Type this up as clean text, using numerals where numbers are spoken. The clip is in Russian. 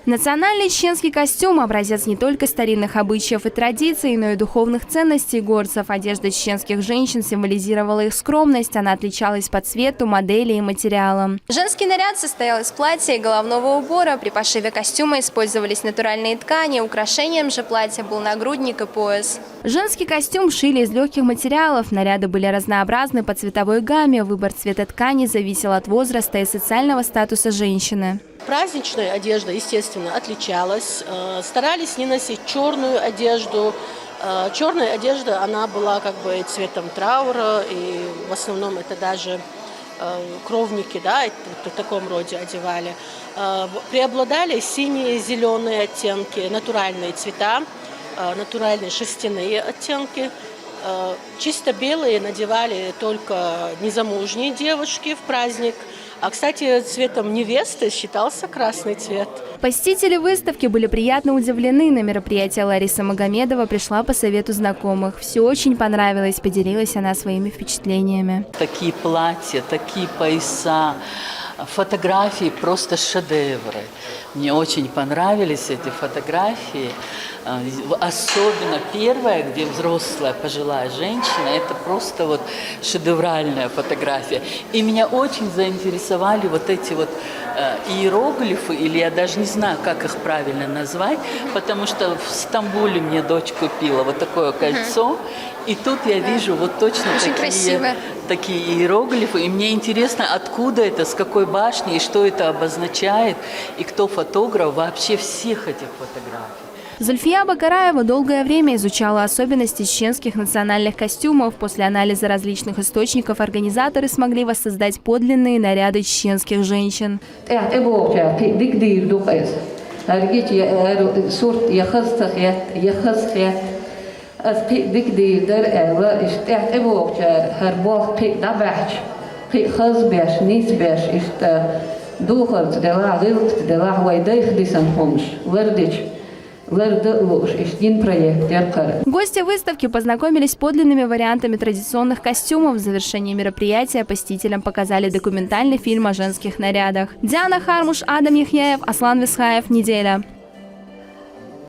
Национальный чеченский костюм – образец не только старинных обычаев и традиций, но и духовных ценностей горцев. Одежда чеченских женщин символизировала их скромность, она отличалась по цвету, модели и материалам. Женский наряд состоял из платья и головного убора. При пошиве костюма использовались натуральные ткани, украшением же платья был нагрудник и пояс. Женский костюм шили из легких материалов, наряды были разнообразны по цветовой гамме, выбор цвета ткани зависел от возраста и социального статуса женщины. Праздничная одежда, естественно, отличалась. Старались не носить черную одежду. Черная одежда, она была как бы цветом траура, и в основном это даже кровники, да, в таком роде одевали. Преобладали синие, зеленые оттенки, натуральные цвета, натуральные шерстяные оттенки. Чисто белые надевали только незамужние девушки в праздник. А, кстати, цветом невесты считался красный цвет. Посетители выставки были приятно удивлены. На мероприятие Лариса Магомедова пришла по совету знакомых. Все очень понравилось, поделилась она своими впечатлениями. Такие платья, такие пояса, фотографии просто шедевры. Мне очень понравились эти фотографии. Особенно первая, где взрослая пожилая женщина, это просто вот шедевральная фотография. И меня очень заинтересовали вот эти вот иероглифы, или я даже не знаю, как их правильно назвать, потому что в Стамбуле мне дочь купила вот такое кольцо, и тут я вижу вот точно такие иероглифы, и мне интересно, откуда это, с какой башни, и что это обозначает, и кто фотограф вообще всех этих фотографий. Зульфия Бакараева долгое время изучала особенности чеченских национальных костюмов. После анализа различных источников организаторы смогли воссоздать подлинные наряды чеченских женщин. Гости выставки познакомились с подлинными вариантами традиционных костюмов. В завершении мероприятия посетителям показали документальный фильм о женских нарядах. Диана Хармуш, Адам Яхьяев, Аслан Висхаев. Неделя.